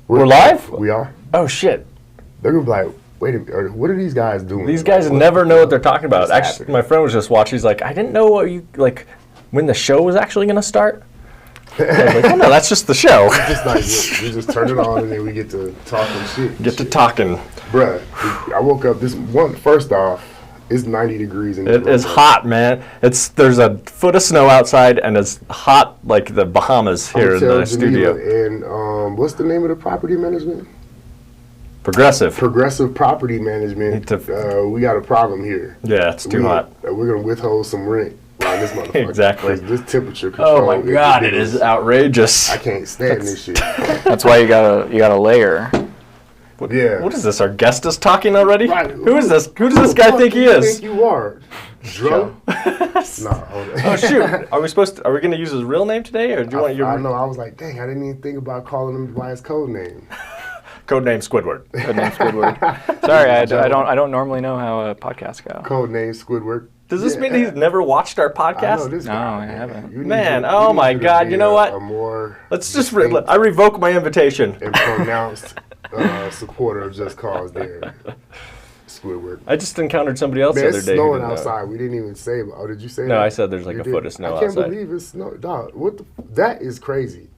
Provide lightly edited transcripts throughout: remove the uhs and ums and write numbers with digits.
We're live? We are. Oh, shit. They're going to be like, wait a minute, what are these guys doing? These guys never know what they're talking about. Actually, my friend was just watching. He's like, I didn't know when the show was actually going to start. I was like, oh, no, that's just the show. We just turn it on and then we get to talking shit. Get to talking. Bruh, I woke up first off, it's 90 degrees in It is hot, man. There's a foot of snow outside and it's hot like the Bahamas here in the studio. And what's the name of the property management? Progressive Property Management. We got a problem here. Yeah, it's too hot. We're going to withhold some rent around this motherfucker. Exactly. This temperature control. Oh my God, it is outrageous. I can't stand this shit. That's why you gotta layer. What is this? Our guest is talking already? Right. Who is this? Who does this guy think he is? Think you are? Drunk? Nah, hold on. Oh shoot! Are we gonna use his real name today, or do you want your? I know. I was like, dang, I didn't even think about calling him by his code name. Codename Squidward. Codename Squidward. Sorry, I don't normally know how podcasts go. Codename Squidward. Does this mean he's never watched our podcast? I know this guy, I haven't. Man, oh my God! You know what? Let's just I revoke my invitation. And pronounced supporter of Just Cause there. Squidward. I just encountered somebody else the other day. It's snowing outside. We didn't even say. Oh, did you say that? No, I said there's like a foot of snow outside. I can't believe it's snow. Dog, that is crazy.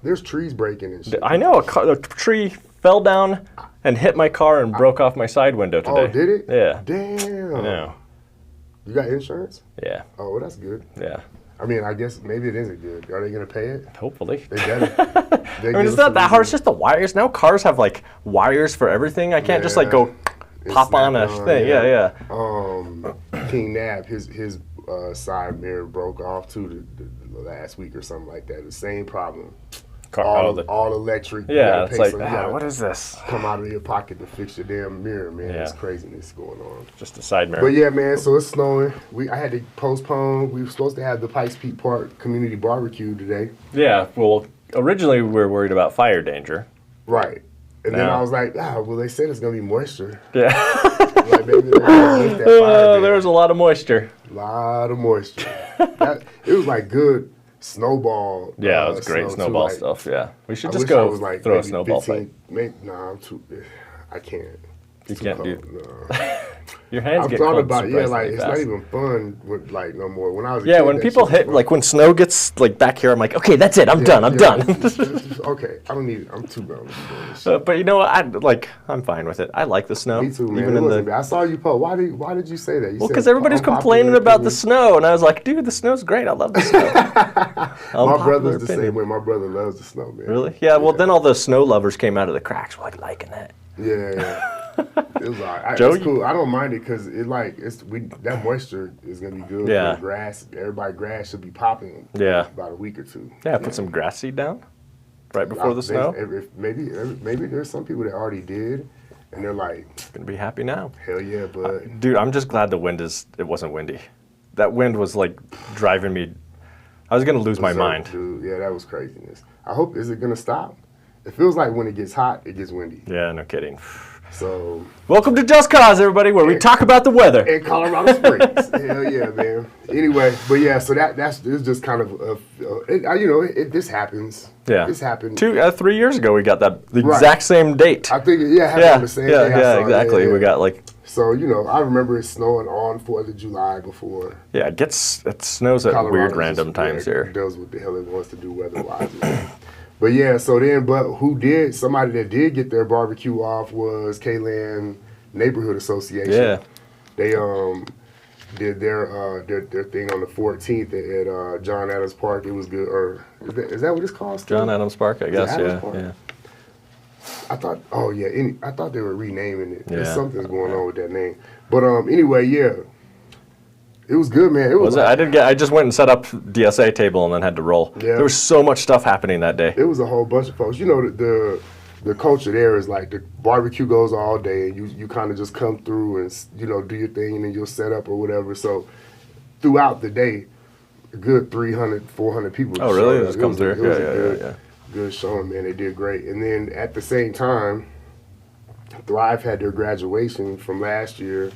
There's trees breaking and shit. I know. A tree fell down and hit my car and broke off my side window today. Oh, did it? Yeah. Damn. I know. You got insurance? Yeah. Oh, well, that's good. Yeah. I mean, I guess maybe it isn't good. Are they going to pay it? Hopefully. They better. I mean, it's not that hard. It's just the wires. Now cars have like wires for everything. I can't just like go pop on a thing. Yeah. King Nab, his side mirror broke off too the last week or something like that. The same problem. All electric. Yeah, it's like, what is this? Come out of your pocket to fix your damn mirror, man. Yeah. It's craziness going on. Just a side mirror. But yeah, man, so it's snowing. I had to postpone. We were supposed to have the Pikes Peak Park community barbecue today. Yeah, well, originally we were worried about fire danger. Right. And then I was like, well, they said it's going to be moisture. Yeah. Like, maybe they're gonna lift that fire there was a lot of moisture. It was like good snowball. Yeah, it was great snowball stuff. Yeah, we should just go throw a snowball fight. I can't. You can't do. No. Your hands get cold. I've thought about it's not even fun with no more. When I was a kid, when people hit when snow gets like back here, I'm like, okay, that's it. I'm done. Okay, I don't need it. I'm too grown to be doing this shit. But you know what? I'm fine with it. I like the snow. Me too, man. I saw you post. Why did you say that? Well, because everybody's complaining about the snow, and I was like, dude, the snow's great. I love the snow. My brother's the same way. My brother loves the snow, man. Really? Yeah. Well, then all the snow lovers came out of the cracks. We're like liking that. Yeah. It was it's cool. I don't mind it because that moisture is gonna be good for the grass. Grass should be popping. Yeah. About a week or two. Yeah. Put some grass seed down right before the snow. Maybe there's some people that already did, and they're like gonna be happy now. Hell yeah, but dude, I'm just glad it wasn't windy. That wind was like driving me. I was gonna lose my mind. Dude, yeah, that was craziness. Is it gonna stop? It feels like when it gets hot, it gets windy. Yeah, no kidding. So, welcome to Just Cause, everybody, where we talk about the weather in Colorado Springs. Hell yeah, man. Anyway, but yeah, so it's just kind of this happens. Yeah, this happened 3 years ago. We got the exact same date. I think it happened on the same day. Yeah, exactly. Yeah. We got like. So I remember it snowing on 4th of July before. Yeah, it snows at Colorado weird random times here. It does what the hell it wants to do weather-wise. But yeah, somebody that did get their barbecue off was K-Land Neighborhood Association. Yeah. They did their thing on the 14th at John Adams Park. It was good. Or is that what it's called still? John Adams Park, I guess. Yeah. I thought I thought they were renaming it. Yeah. Something's going on with that name. But anyway, yeah. It was good, man. I just went and set up DSA table and then had to roll. Yeah. There was so much stuff happening that day. It was a whole bunch of folks. The culture there is like the barbecue goes all day, and you kind of just come through and do your thing, and then you'll set up or whatever. So throughout the day, a good 300, 400 people. Oh, really? Just come through. Yeah. Good showing, man. They did great. And then at the same time, Thrive had their graduation from last year.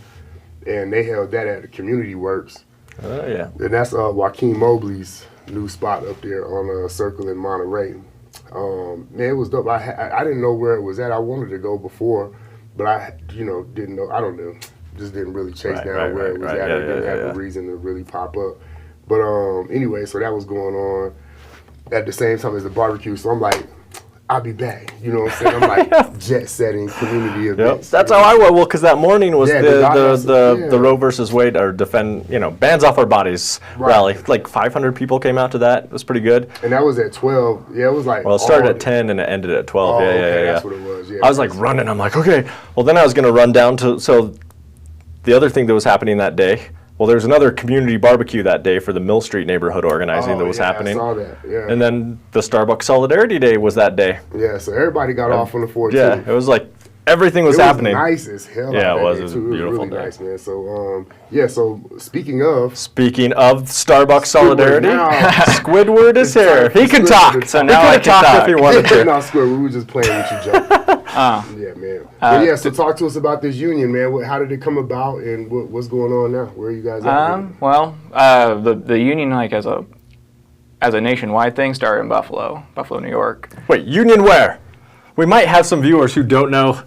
And they held that at the Community Works. Oh, yeah. And that's Joaquin Mobley's new spot up there on a Circle in Monterey. Man, it was dope. I didn't know where it was at. I wanted to go before, but I didn't know. I don't know. Just didn't really chase down where it was at. I didn't have a reason to really pop up. But anyway, so that was going on at the same time as the barbecue. So I'm like, I'll be back. You know what I'm saying? I'm like jet setting community events. That's how I was. Well, because that morning was the Roe versus Wade or defend, bands off our bodies rally. Like 500 people came out to that. It was pretty good. And that was at 12. Yeah, it was like. Well, it started at 10 and it ended at 12. Oh, okay, that's what it was. Yeah. I was like running. I'm like, okay. Well, then I was going to run down to. So the other thing that was happening that day. Well, there was another community barbecue that day for the Mill Street neighborhood organizing that was happening. I saw that, yeah. And then the Starbucks Solidarity Day was that day. Yeah, so everybody got off on the 14th. Yeah, it was like everything was happening. It was nice as hell. Yeah, it was. It was a beautiful really day. nice, man. So, so speaking of Starbucks Solidarity, Squidward Squidward is here. He can talk. So now I can talk if he wanted to. No, Squidward, we were just playing with you, Joe. Yeah, man. So talk to us about this union, man. How did it come about, and what's going on now? Where are you guys at? Well, the union, like as a nationwide thing, started in Buffalo, New York. Wait, union where? We might have some viewers who don't know.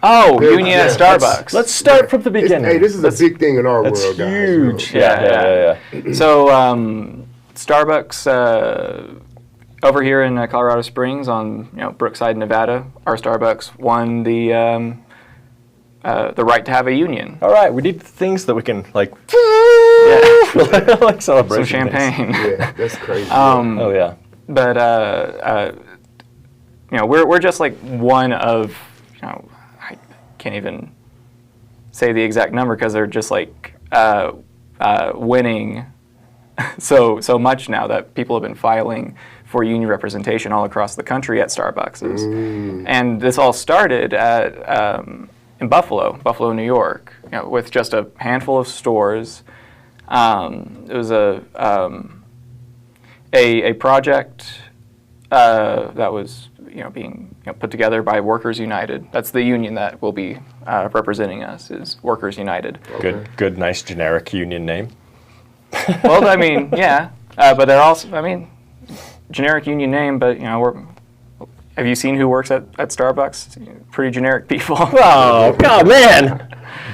Oh, union at Starbucks. Let's start from the beginning. Hey, this is a big thing in our world, guys. Huge. Yeah. So Starbucks over here in Colorado Springs on Brookside and Nevada, our Starbucks won the right to have a union. All right, we need things that we can like celebration. Some champagne. Yeah, that's crazy. Oh yeah. But we're just like one of I can't even say the exact number because they're just like winning so much now that people have been filing for union representation all across the country at Starbucks. And this all started at in Buffalo, New York, with just a handful of stores. It was a project that was being put together by Workers United. That's the union that will be representing us, is Workers United. Okay. Good, nice generic union name. Well, I mean, yeah, but they're also, generic union name, but have you seen who works at Starbucks? Pretty generic people. Oh God, man!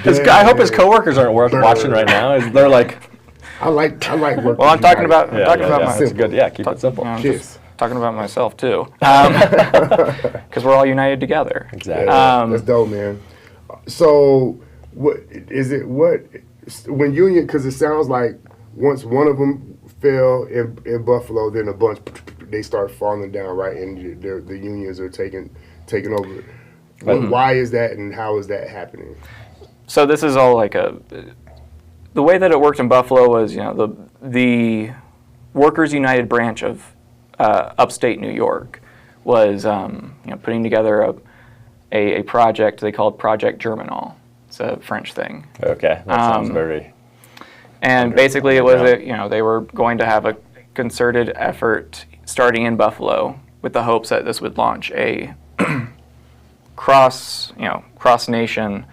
I hope his coworkers aren't watching right now. They're like, I like working. Well, I'm talking about myself. It's good. Yeah, keep it simple. Cheers. Talking about myself too, because we're all united together. Exactly. That's dope, man. So, what is it? When union? Because it sounds like once one of them fell in Buffalo, then a bunch they start falling down, right? And the unions are taking over. Why is that, and how is that happening? So this is all like the way that it worked in Buffalo was, the Workers United branch of upstate New York was putting together a project they called Project Germinal. It's a French thing. Okay, that sounds very. And basically, it was they were going to have a concerted effort starting in Buffalo with the hopes that this would launch a cross nation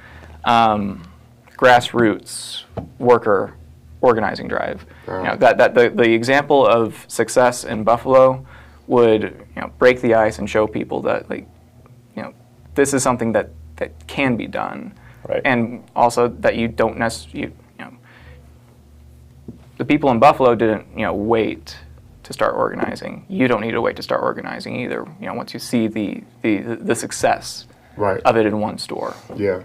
grassroots worker organizing drive. That the example of success in Buffalo would break the ice and show people that this is something that can be done, right. And also that you don't necessarily the people in Buffalo didn't wait to start organizing. You don't need to wait to start organizing either. Once you see the success of it in one store. Yeah.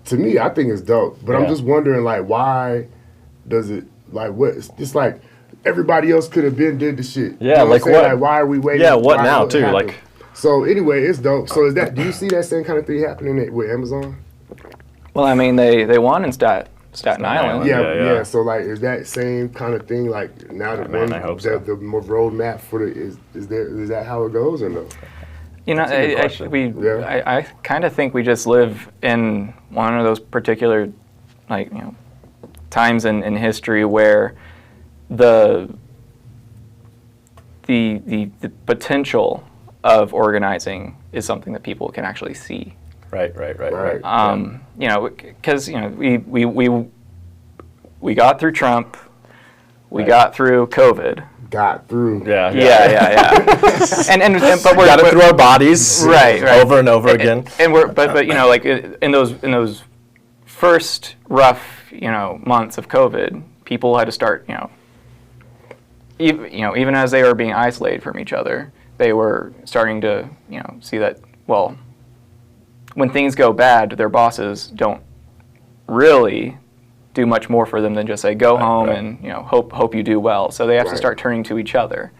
To me, I think it's dope, but I'm just wondering, why does it, what? It's just like everybody else could have did the shit. Yeah, what? Why are we waiting? Yeah, what now too? So anyway, it's dope. So do you see that same kind of thing happening with Amazon? Well, I mean, they won in Staten Island. Yeah. So is that same kind of thing? Now that I hope so. the roadmap for is that how it goes or no? I kind of think we just live in one of those particular, times in history where the potential of organizing is something that people can actually see. Right. Because we got through Trump, we got through COVID, got through. Yeah. and but we're Got it through our bodies, right, over and over again. And we're but you know, like in those first rough, you know, months of COVID, people had to start, you know, even as they were being isolated from each other, they were starting to, you know, see that, well, when things go bad, their bosses don't really do much more for them than just say, go home and, you know, hope you do well. So they have to start turning to each other.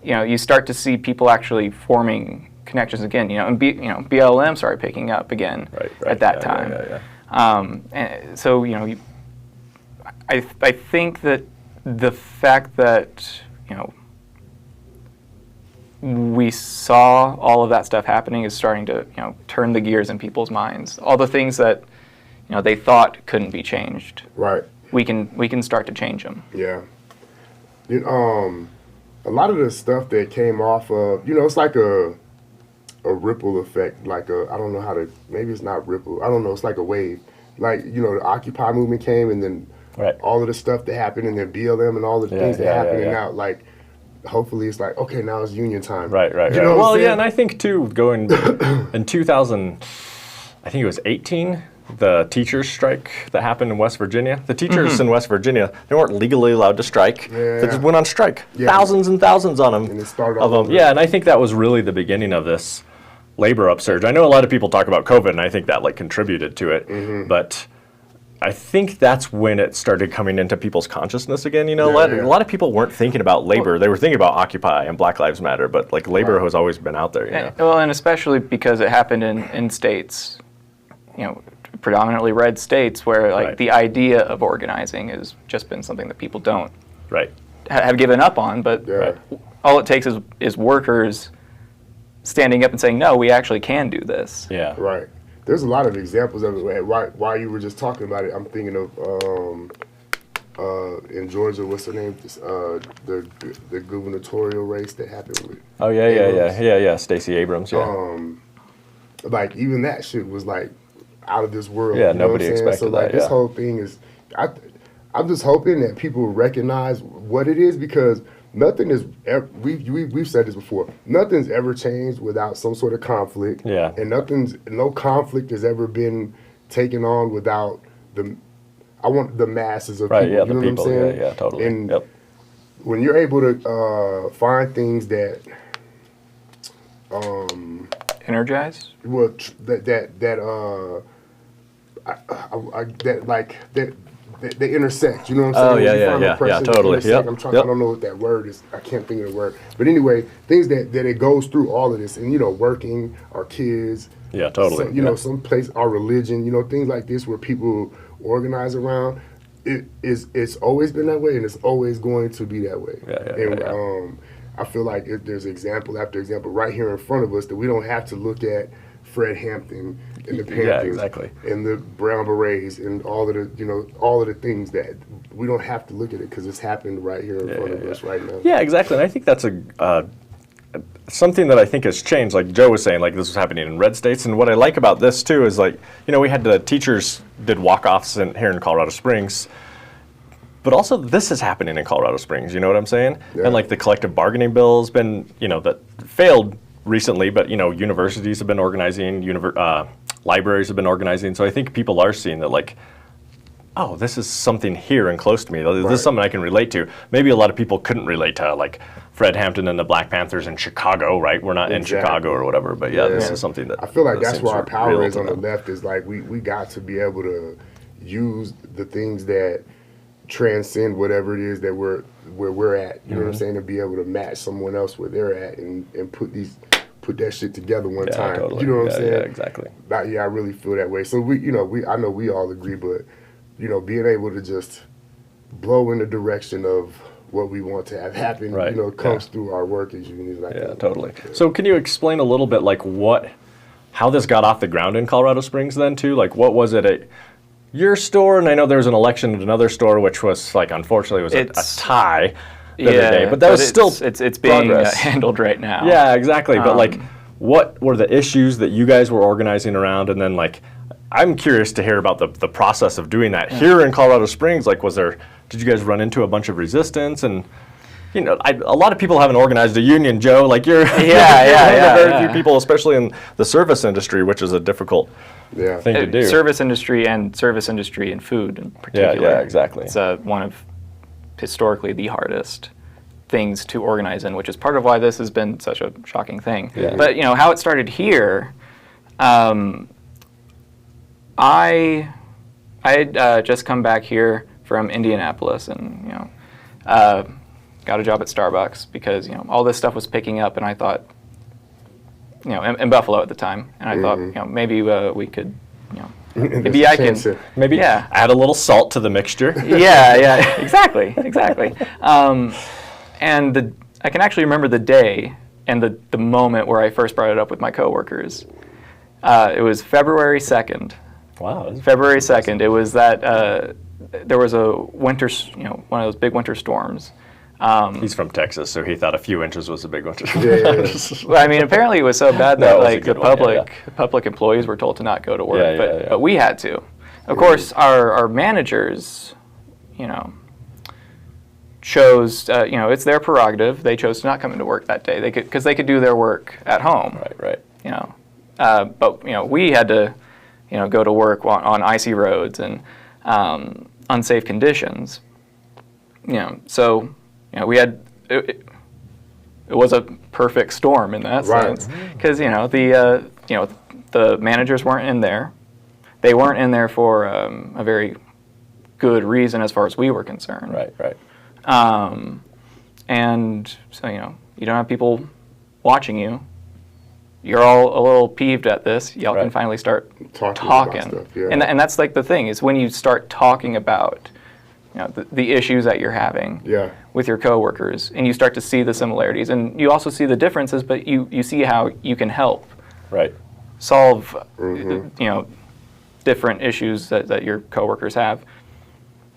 You know, you start to see people actually forming connections again, you know, and BLM started picking up again at that time. And so, you know, I think that the fact that, you know, we saw all of that stuff happening is starting to, you know, turn the gears in people's minds. All the things that, you know, they thought couldn't be changed. Right. We can start to change them. Yeah. You know, a lot of the stuff that came off of, you know, it's like a ripple effect, like I don't know how to, maybe it's not ripple, I don't know, it's like a wave. Like, you know, the Occupy movement came, and then all of the stuff that happened, and then BLM and all the things that happened, and now, like, hopefully it's like, okay, now it's union time. Right. You know well, yeah, and I think, too, going in 2000, I think it was 18, the teachers' strike that happened in West Virginia. The teachers in West Virginia, they weren't legally allowed to strike. They just went on strike. Thousands and thousands on them. And it started all over. Yeah, and I think that was really the beginning of this labor upsurge. I know a lot of people talk about COVID, and I think that like contributed to it. But I think that's when it started coming into people's consciousness again. You know, a lot of people weren't thinking about labor. They were thinking about Occupy and Black Lives Matter, but like labor has always been out there. You know? Well, and especially because it happened in states, you know, predominantly red states where like the idea of organizing has just been something that people don't have given up on. But all it takes is workers standing up and saying, no, we actually can do this. Yeah. Right. There's a lot of examples of it. While you were just talking about it, I'm thinking of in Georgia, what's her name? The gubernatorial race that happened with. Oh yeah. Stacey Abrams. Yeah. Like even that shit was like out of this world. Yeah, you know nobody expected so, like, that. This whole thing is, I'm just hoping that people recognize what it is, because nothing is. We've said this before. Nothing's ever changed without some sort of conflict. Yeah. And no conflict has ever been taken on without the masses of people. Yeah, you know the people. What I'm saying? Yeah, totally. And when you're able to find things that energize. Well, they intersect. You know what I'm saying? Yeah, totally. Yep. I don't know what that word is. I can't think of the word. But anyway, things that it goes through all of this, and you know, working, our kids. Yeah, totally. You know, some place, our religion. You know, things like this where people organize around. It's always been that way, and it's always going to be that way. I feel like there's example after example right here in front of us that we don't have to look at Fred Hampton and the Panthers and the Brown Berets and all of the things that we don't have to look at it because it's happened right here in front of us right now. Yeah, exactly. And I think that's something that I think has changed. Like Joe was saying, like this was happening in red states. And what I like about this too is like, you know, we had the teachers did walk-offs here in Colorado Springs. But also, this is happening in Colorado Springs. You know what I'm saying? Yeah. And like the collective bargaining bill has been, you know, that failed recently. But you know, universities have been organizing, libraries have been organizing. So I think people are seeing that, like, oh, this is something here and close to me. This is something I can relate to. Maybe a lot of people couldn't relate to like Fred Hampton and the Black Panthers in Chicago, right? We're not in Chicago or whatever. But this is something that I feel like that's where our power is on the left. Is like we got to be able to use the things that transcend whatever it is that where we're at, you know what I'm saying, to be able to match someone else where they're at and put that shit together one time. Totally. You know what I'm saying? Yeah, exactly. I really feel that way. So I know we all agree, but you know, being able to just blow in the direction of what we want to have happen, you know, comes through our work as unions. Totally. So can you explain a little bit like how this got off the ground in Colorado Springs then too? Like what was it at your store? And I know there was an election at another store, which was like, unfortunately, was a tie the other day. But that was still it's being handled right now. Yeah, exactly. But like, what were the issues that you guys were organizing around? And then like, I'm curious to hear about the process of doing that here in Colorado Springs. Like, did you guys run into a bunch of resistance? And you know, a lot of people haven't organized a union, Joe. Like you're, Yeah, you're one of the very yeah. few people, especially in the service industry, which is a difficult thing to do. Service industry and food in particular. Yeah, exactly. It's one of historically the hardest things to organize in, which is part of why this has been such a shocking thing. Yeah. But you know how it started here. I had just come back here from Indianapolis, and got a job at Starbucks because all this stuff was picking up, and I thought, in Buffalo at the time, and I thought maybe we could, maybe I can maybe add a little salt to the mixture. yeah, exactly. And I can actually remember the day and the moment where I first brought it up with my coworkers. It was February 2nd. Wow. February 2nd. It was that there was a winter, one of those big winter storms. He's from Texas, so he thought a few inches was a big one. Well, I mean, apparently it was so bad that like the one, public employees were told to not go to work, Yeah, but we had to. Of course, our managers, chose, it's their prerogative. They chose to not come into work that day. Because they could do their work at home. Right. But we had to, go to work on icy roads and unsafe conditions. So we had it was a perfect storm in that sense because the managers weren't in there. They weren't in there for a very good reason as far as we were concerned. Right. And so you don't have people watching you. You're all a little peeved at this. Y'all can finally start talking. About stuff, And that's like the thing is when you start talking about the issues that you're having with your coworkers, and you start to see the similarities, and you also see the differences, but you see how you can help solve different issues that your coworkers have.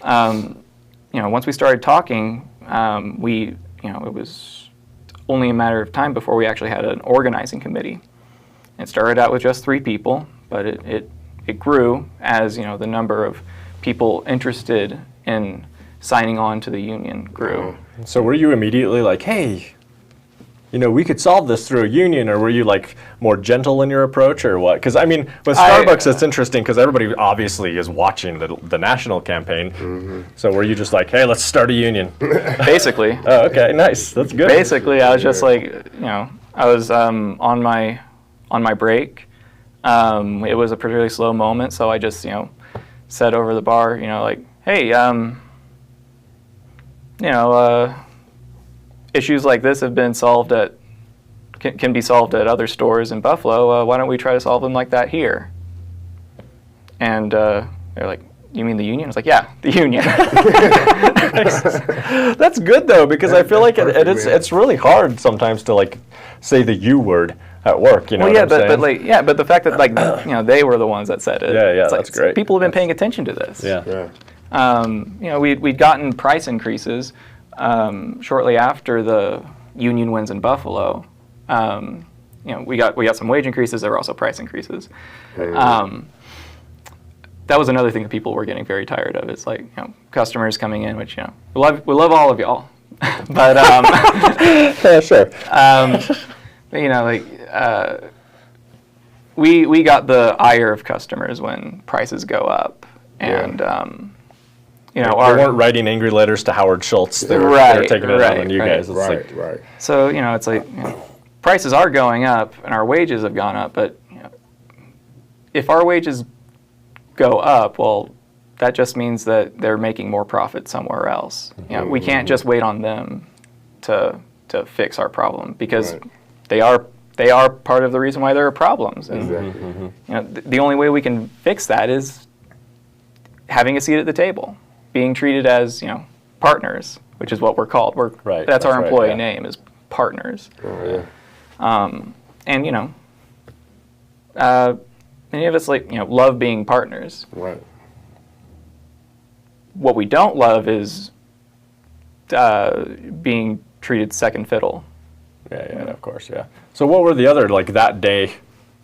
Once we started talking, it was only a matter of time before we actually had an organizing committee. It started out with just 3 people, but it grew as the number of people interested in signing on to the union grew. So were you immediately like, hey, we could solve this through a union, or were you like more gentle in your approach, or what? Because I mean, with Starbucks, it's interesting because everybody obviously is watching the national campaign. So were you just like, hey, let's start a union? Basically. Oh, okay, nice. That's good. Basically, I was just like, I was on my break. It was a particularly slow moment, so I just said over the bar, like, hey, issues like this have been solved can be solved at other stores in Buffalo. Why don't we try to solve them like that here? And they're like, you mean the union? I was like, yeah, the union. That's good though, because I feel like it's really hard sometimes to like say the U word at work. Well, yeah, but the fact that they were the ones that said it. Yeah, that's great. People have been paying attention to this. Yeah. We'd gotten price increases shortly after the union wins in Buffalo. We got some wage increases. There were also price increases. That was another thing that people were getting very tired of. It's like customers coming in, which we love all of y'all, but yeah, sure. We got the ire of customers when prices go up, and they weren't writing angry letters to Howard Schultz. They were taking it out on you guys. It's right. So it's like prices are going up and our wages have gone up, but if our wages go up, well, that just means that they're making more profit somewhere else. We can't just wait on them to fix our problem because they are part of the reason why there are problems. And the only way we can fix that is having a seat at the table, being treated as partners, which is what we're called. That's our employee name is partners. And many of us love being partners. Right. What we don't love is being treated second fiddle. Yeah, of course, yeah. So what were the other, that day,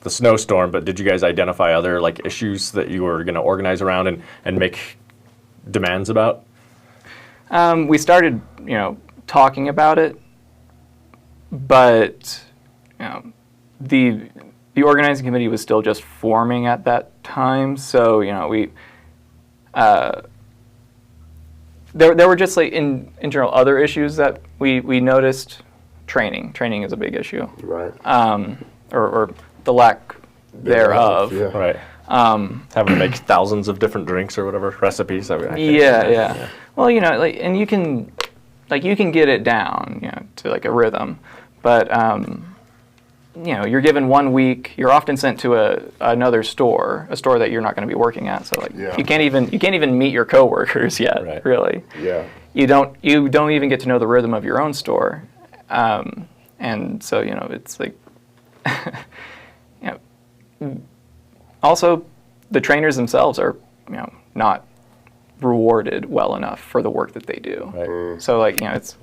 the snowstorm, but did you guys identify other, issues that you were going to organize around and make demands about? We started, talking about it, but the organizing committee was still just forming at that time. So we there were just like internal other issues that we noticed. Training is a big issue, Right. Or the lack thereof. Yeah. Right. Having to make thousands of different drinks or whatever recipes. I think Yeah. Well, and you can get it down, to like a rhythm, but you're given 1 week. You're often sent to another store, a store that you're not going to be working at. So you can't even meet your coworkers yet, Right. really. Yeah. You don't even get to know the rhythm of your own store, and so it's like, also the trainers themselves are not rewarded well enough for the work that they do. Right. So it's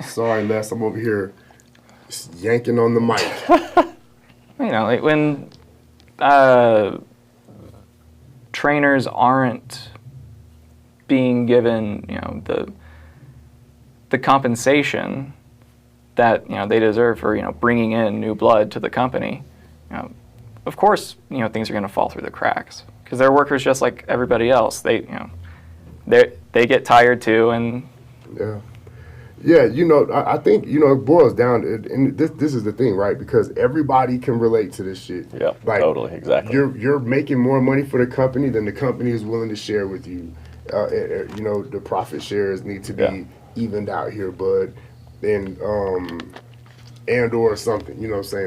Sorry, Les, I'm over here yanking on the mic. like when trainers aren't being given the compensation that they deserve for bringing in new blood to the company, of course things are going to fall through the cracks because they're workers just like everybody else. They get tired too, and Yeah, I think, it boils down to, and this is the thing, right? Because everybody can relate to this shit. Yeah, totally, exactly. You're making more money for the company than the company is willing to share with you. The profit shares need to be evened out here, bud, and or something,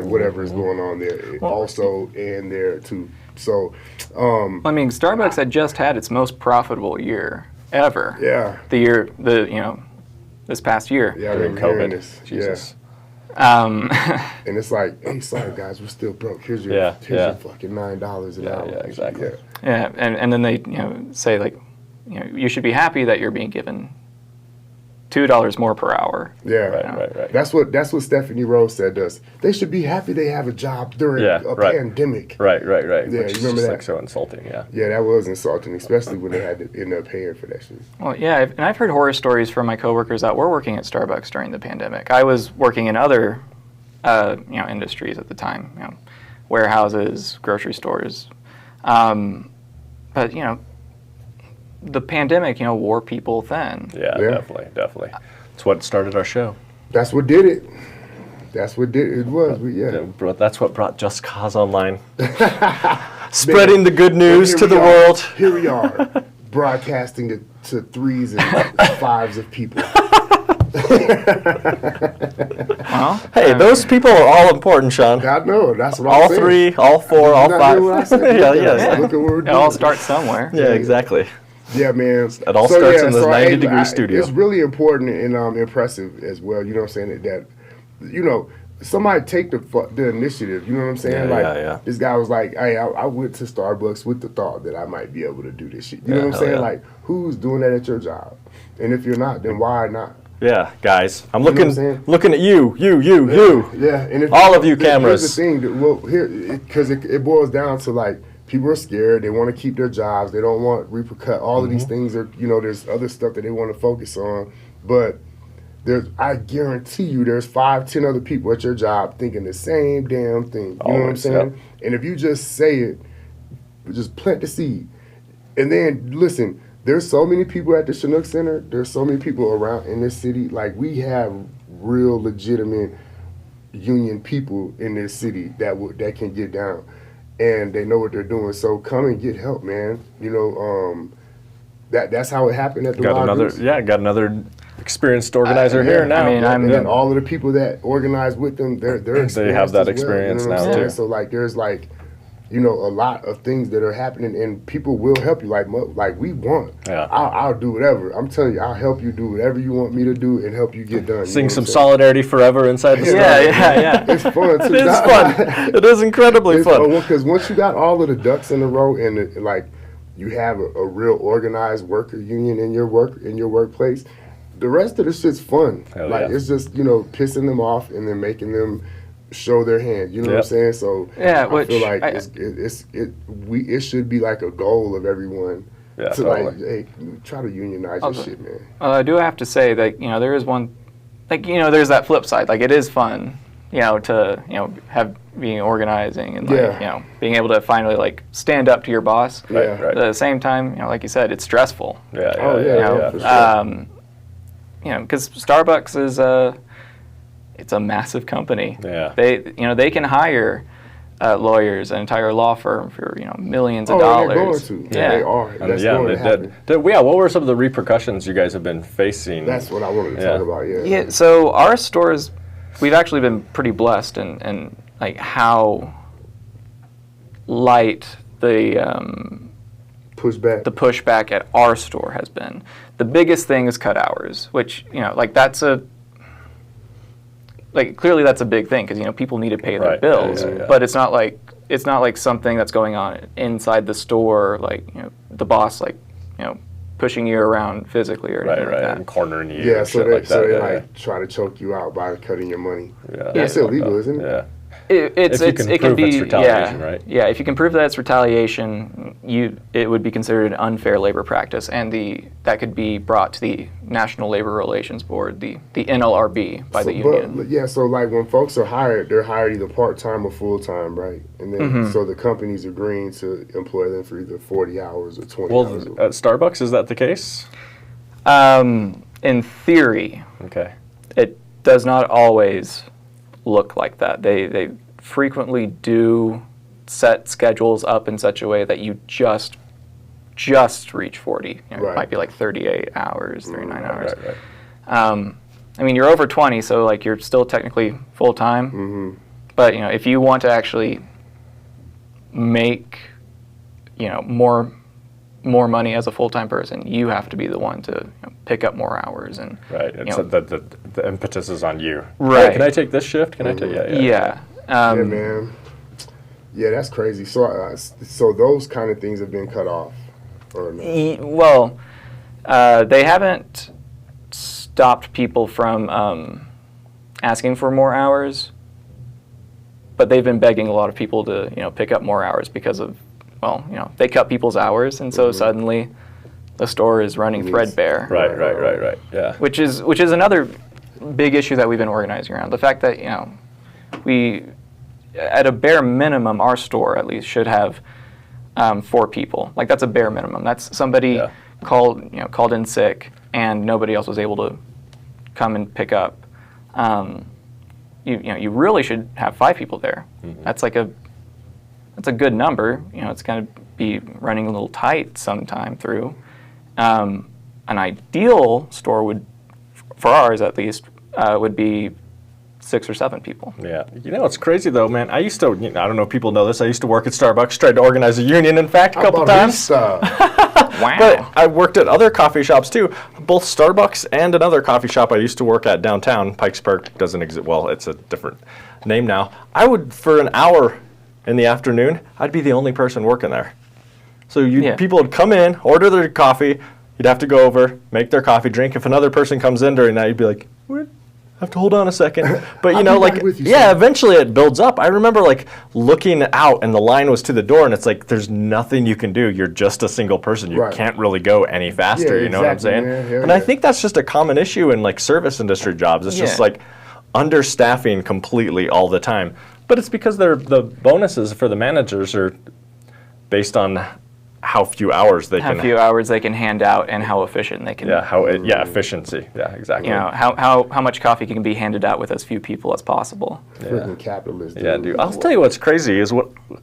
whatever is going on there. Also, and there too. So, Starbucks had just had its most profitable year ever. Yeah. This past year. Yeah, During COVID. COVID. Jesus. And it's like, hey, sorry guys, we're still broke. Here's your fucking $9 an hour. Yeah, exactly. Yeah, and then they say like, you should be happy that you're being given $2 more per hour. Yeah, right. That's what Stephanie Rose said to us. They should be happy they have a job during a pandemic. Right. Yeah, Which you is remember just that? like so insulting. Yeah. Yeah, that was insulting, especially when they had to end up paying for that shit. Well, yeah, and I've heard horror stories from my coworkers that were working at Starbucks during the pandemic. I was working in other, industries at the time, warehouses, grocery stores, but the pandemic, wore people thin. Yeah, definitely. It's what started our show. That's what did it. That's what did it. Was That's what brought Just Cause online. Spreading the good news to the are. world. Here we are, broadcasting to threes and fives of people. Well, Hey, those people are all important, Sean. I know. That's what All I'm saying. 3, all 4, all Not 5. hear what I said? Yeah. Look at what we're it doing. all starts somewhere. Yeah, exactly. Yeah, man. It all starts in this 90-degree studio. It's really important and impressive as well. You know what I'm saying? That somebody take the initiative. You know what I'm saying? Yeah. This guy was like, hey, I went to Starbucks with the thought that I might be able to do this shit. You know what I'm saying? Yeah. Like, who's doing that at your job? And if you're not, then why not? Yeah, guys. I'm know what I'm saying? looking at you. Yeah, and if All of you cameras. Here's the thing, because it boils down to like people are scared. They want to keep their jobs. They don't want repercut. All of these things are, there's other stuff that they want to focus on. But I guarantee you, there's 5, 10 other people at your job thinking the same damn thing. You know what I'm saying? Yep. And if you just say it, just plant the seed, and then listen. There's so many people at the Chinook Center. There's so many people around in this city. Like, we have real legitimate union people in this city that can get down, and they know what they're doing. So come and get help, man. That's how it happened at the Got another experienced organizer here now. And then all of the people that organize with them, they're They have that experienced as well, experience you know what I'm now, saying? too. So like, there's like, a lot of things that are happening, and people will help you. Like we want. Yeah. I'll do whatever. I'm telling you, I'll help you do whatever you want me to do and help you get done. Sing you know some what I'm saying? Solidarity Forever inside the store. Yeah. It's fun too. It is fun. It is incredibly fun. Because once you got all of the ducks in a row and you have a real organized worker union in your workplace, the rest of the shit's fun. Hell yeah. It's just pissing them off and then making them show their hand. You know what I'm saying? So Yeah, I feel like it should be like a goal of everyone Yeah, to totally. like, hey, try to unionize your shit, man. I do have to say that there is one, there's that flip side. Like it is fun, to have being organizing and being able to finally like stand up to your boss. Right, Yeah. right. At the same time, like you said, it's stressful. Yeah, Oh, yeah, for sure. Because Starbucks is it's a massive company. Yeah. They can hire lawyers, an entire law firm for millions of Oh, they're going dollars. to. Yeah. They are. That's going to happen. What were some of the repercussions you guys have been facing? That's what I wanted to Yeah. talk about. Yeah. Yeah, so our stores, we've actually been pretty blessed in like how light the pushback at our store has been. The biggest thing is cut hours, which clearly that's a big thing because people need to pay their Right. bills, Yeah. but it's not like something that's going on inside the store, like the boss pushing you around physically or anything like that. and cornering you. Yeah, and so shit they like that. Yeah, like try to choke you out by cutting your money. yeah. That's illegal, isn't it? Yeah. It can prove be it's retaliation, right? Yeah, if you can prove that it's retaliation, it would be considered an unfair labor practice, and that could be brought to the National Labor Relations Board, the NLRB, by the union. But, yeah, so like when folks are hired, they're hired either part-time or full-time, right? And then so the company's agreeing to employ them for either 40 hours or 20 Well, hours. at Starbucks, is that the case? In theory, Okay. it does not always look like that. They frequently do set schedules up in such a way that you just reach 40. It Right. might be like 38 hours, 39 hours. Right. I mean, you're over 20, so like you're still technically full time. Mm-hmm. But if you want to actually make more money as a full-time person, you have to be the one to pick up more hours and Right. And so the impetus is on you. Right. Hey, can I take this shift? Can I take? Yeah. yeah. Yeah, man. Yeah, that's crazy. So, so those kind of things have been cut off, or no? Well, they haven't stopped people from asking for more hours, but they've been begging a lot of people to pick up more hours because of they cut people's hours, and so suddenly the store is running threadbare. Right. Yeah. Which is another big issue that we've been organizing around. The fact that we, at a bare minimum, our store at least should have 4 people. Like that's a bare minimum. That's somebody called in sick and nobody else was able to come and pick up. You really should have 5 people there. Mm-hmm. That's a good number. It's going to be running a little tight sometime through. An ideal store would, for ours at least, would be 6 or 7 people. Yeah. It's crazy though, man. I used to, I don't know if people know this, I used to work at Starbucks, tried to organize a union, in fact, a couple times. Wow. But I worked at other coffee shops too, both Starbucks and another coffee shop I used to work at downtown. Pikes Peak doesn't exist. Well, it's a different name now. I would, for an hour in the afternoon, I'd be the only person working there. So people would come in, order their coffee, you'd have to go over, make their coffee, drink. If another person comes in during that, you'd be like, what? I have to hold on a second. But eventually it builds up. I remember looking out and the line was to the door and it's like there's nothing you can do. You're just a single person. You can't really go any faster, you know what I'm saying? And I think that's just a common issue in service industry jobs. It's just understaffing completely all the time. But it's because the bonuses for the managers are based on how few hours they can hand out and how efficient they can. Yeah, efficiency. Yeah, exactly. How much coffee can be handed out with as few people as possible. Freaking capitalist. Yeah, dude. I'll tell you what's crazy is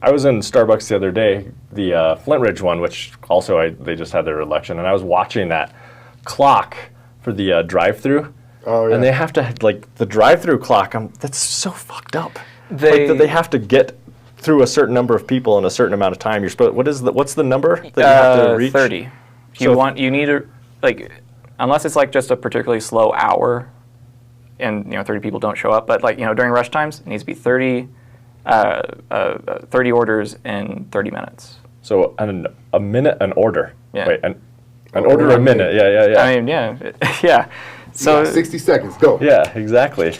I was in Starbucks the other day, the Flint Ridge one, which also they just had their election, and I was watching that clock for the drive-through. Oh yeah. And they have to the drive-through clock. That's so fucked up. They have to get through a certain number of people in a certain amount of time. You're supposed. What's the number that you have to reach? 30. You need to unless it's just a particularly slow hour, and 30 people don't show up. But during rush times, it needs to be 30 orders in 30 minutes. So a minute an order. Yeah. Wait, an order a minute. Yeah. I mean, yeah. So 60 seconds. Go. Yeah, exactly.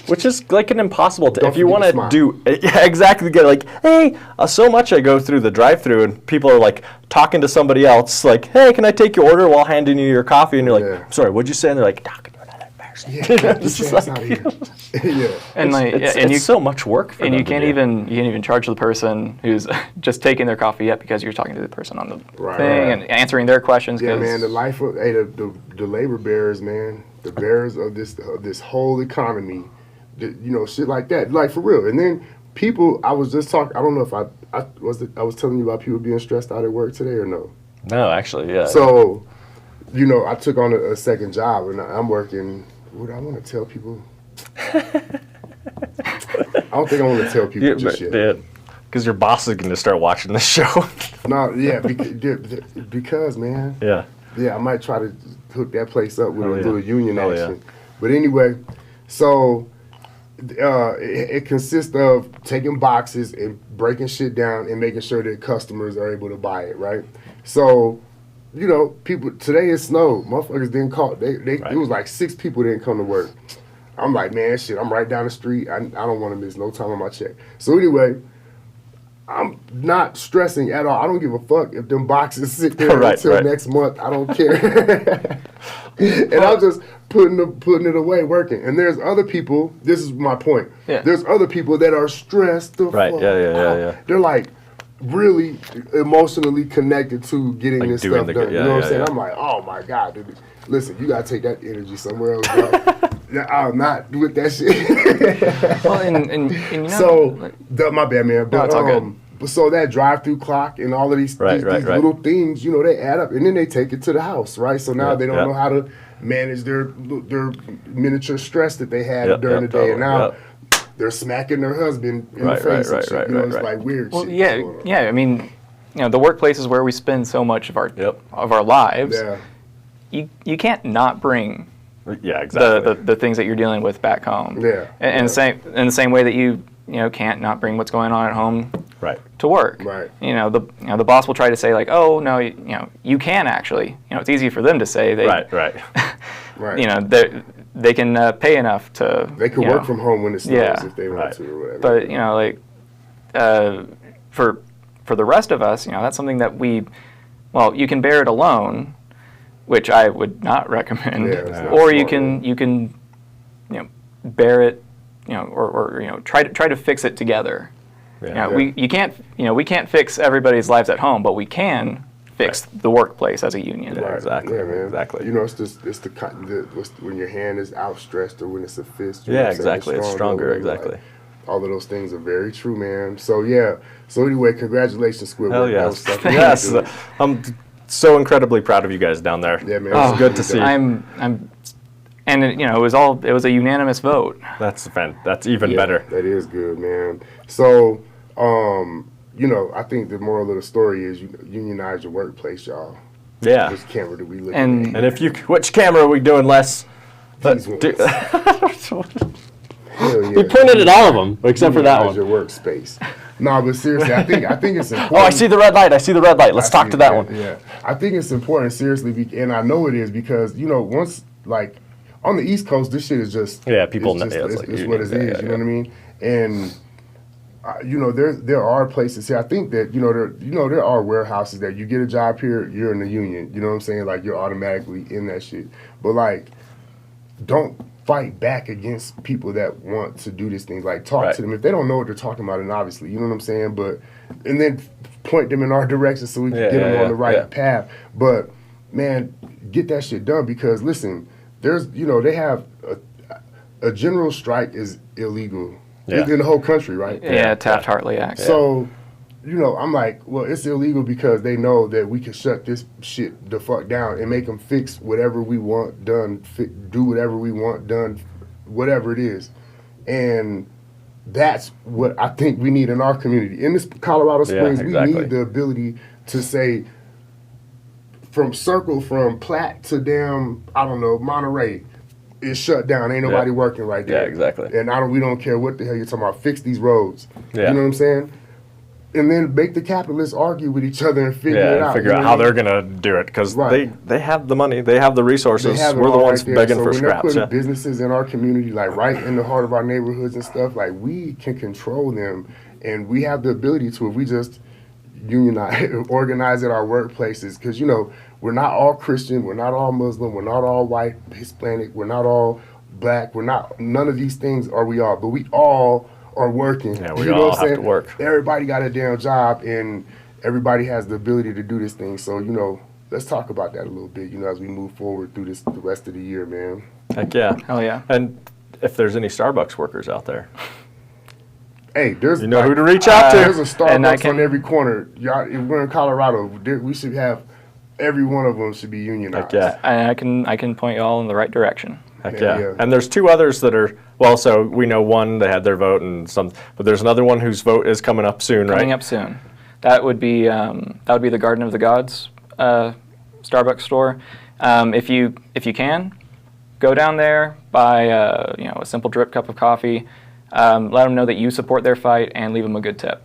Which is like an impossible Don't if you forget want to to smile. do yeah, exactly get like, hey, so much I go through the drive-through and people are like talking to somebody else like, hey, can I take your order while handing you your coffee? And you're like, Yeah. sorry, what'd you say? And they're like, talking to another person. Yeah, get It's your just ass like- out of here. Yeah. And like, it's, and it's you so much work for and them you to can't do. even charge the person who's just taking their coffee yet because you're talking to the person on the Right, thing right. and answering their questions. Yeah, 'cause- man, the life of the labor bearers, man, the bearers of this whole economy, shit like that, like for real. And then people, I was just talking. I don't know if I was telling you about people being stressed out at work today or no. No, actually, yeah. So, I took on a second job and I'm working. What do I want to tell people? I don't think I want to tell people just yet. Because your boss is going to start watching this show. No, yeah, because man. Yeah. Yeah, I might try to hook that place up with Oh, a yeah. little union Oh, action. yeah. But anyway, so it consists of taking boxes and breaking shit down and making sure that customers are able to buy it, right? So, people, today it snowed. Motherfuckers didn't call. It was like 6 people didn't come to work. I'm like, man, shit, I'm right down the street. I don't want to miss no time on my check. So anyway, I'm not stressing at all. I don't give a fuck if them boxes sit there until next month. I don't care. And I'm just putting it away, working. And there's other people. This is my point. Yeah. There's other people that are stressed the fuck out. They're like really emotionally connected to getting Like this doing stuff the- done. yeah, you know what yeah, I'm saying? yeah. I'm like, oh my god, dude. Listen, you gotta take that energy somewhere else, bro. I'm not with that shit. Well, and So, my bad, man. But, it's all good. So that drive-through clock and all of these little things, they add up, and then they take it to the house, right? So now they don't know how to manage their miniature stress that they had during the day, and now they're smacking their husband in the face and shit. It's like weird well, shit. yeah. I mean, the workplace is where we spend so much of our lives. Yeah. You can't not bring exactly. the things that you're dealing with back home. Yeah. And in the same way that you can't not bring what's going on at home to work. Right. The boss will try to say like, oh no, you can actually. It's easy for them to say they Right. they can pay enough to. They can work from home when it snows if they want to or whatever. But for the rest of us, that's something that you can bear it alone, which I would not recommend. Yeah, it's not or smart, you can bear it, or try to fix it together. We can't fix everybody's lives at home, but we can fix the workplace as a union. Yeah, exactly. Yeah, man. Exactly. It's when your hand is outstretched or when it's a fist. Yeah, exactly. It's stronger. Exactly. Like, all of those things are very true, man. So yeah. So anyway, congratulations, Squidward. Hell That was yes. something Yes. to do. I'm so incredibly proud of you guys down there. Yeah, man. It's good to see. And it was a unanimous vote. That's even better. That is good, man. So, I think the moral of the story is unionize your workplace, y'all. Yeah. Which camera do we look And- at? And which camera are we doing less? These ones. Hell yeah. We pointed at all of them except for that Unionize one. your workspace. No, but seriously, I think it's important. Oh, I see the red light. Let's talk to that one. Yeah, I think it's important, seriously, and I know it is because once like on the East Coast, this shit is just people know. It's, Yeah, it's, like it's what it is. unions, You know what I mean? And there are places here. I think that there are warehouses that you get a job here, you're in the union. You know what I'm saying? Like you're automatically in that shit. But like, don't fight back against people that want to do this thing. Like talk to them if they don't know what they're talking about, and obviously, you know what I'm saying. But and then point them in our direction so we can get them on the right path. But man, get that shit done because listen, there's they have a general strike is illegal in the whole country, right? Yeah, Taft-Hartley Act. So, I'm like, well, it's illegal because they know that we can shut this shit the fuck down and make them fix whatever we want done, do whatever we want done, whatever it is. And that's what I think we need in our community. In this Colorado Springs, we need the ability to say, from Platte to damn, I don't know, Monterey, it's shut down. Ain't nobody working right there. Yeah, exactly. And we don't care what the hell you're talking about. Fix these roads. Yeah. You know what I'm saying? and then make the capitalists argue with each other and figure it Yeah, out. figure you out know how what I they're mean? gonna do it because Right. they have the money, they have the resources. They have it We're the all ones right there. begging So for when they're scraps. putting Yeah. businesses in our community, like right in the heart of our neighborhoods and stuff, like we can control them, and we have the ability to if we just unionize, organize at our workplaces. Because we're not all Christian, we're not all Muslim, we're not all white, Hispanic, we're not all black, we're not none of these things are we all, but we all are working. Yeah, we You know all what I'm have to saying? work. Everybody got a damn job, and everybody has the ability to do this thing. So let's talk about that a little bit. As we move forward through the rest of the year, man. Heck yeah. Hell yeah. And if there's any Starbucks workers out there, Hey, there's you know who to reach out to. There's a And I Starbucks can- on every corner. Y'all, if we're in Colorado, we should have every one of them should be unionized. Heck yeah. And I can point you all in the right direction. Heck Yeah, yeah. yeah. And there's 2 others that are, well, so we know one, they had their vote and but there's another one whose vote is coming up soon, right? Coming up soon. That would be the Garden of the Gods Starbucks store. If you can, go down there, buy a simple drip cup of coffee, let them know that you support their fight, and leave them a good tip.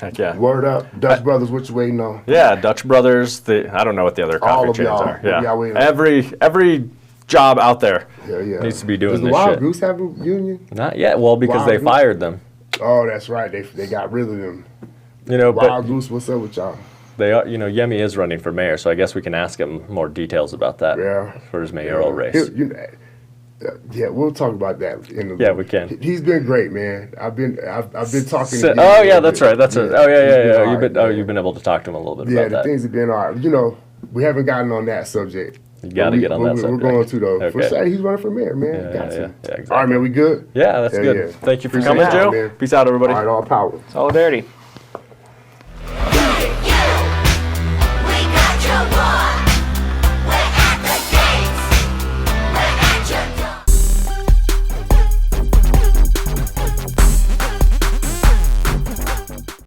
Heck yeah. Word up, Dutch brothers. What you waiting on? Yeah, Dutch Brothers. I don't know what the other All coffee of chains y'all. are. What y'all waiting on? Every job out there Yeah. needs to be doing Does the this Wild shit. Goose have a union? Not yet. Well, because Wild they Goose? fired them. Oh, that's right. They got rid of them. But Wild Goose, what's up with y'all? they are, Yemi is running for mayor, so I guess we can ask him more details about that Yeah. for his mayoral race. Yeah, we'll talk about that. Yeah, we can. He's been great, man. I've been talking. So- to him oh a yeah, little that's bit. right. That's right. Yeah, Oh yeah, he's yeah, been yeah. all right, man. You've been able to talk to him a little bit Yeah, about the that. things have been all right. We haven't gotten on that subject. You got to But get on we're, that subject. We're going to though. For Okay. Saturday, he's running for mayor, man. Yeah, got to. yeah, exactly. All right, man. We good? Yeah, that's Yeah, good. yeah. Thank you for Appreciate coming, y'all, Joe. man. Peace out, everybody. All right, all power. Solidarity. We got your boy.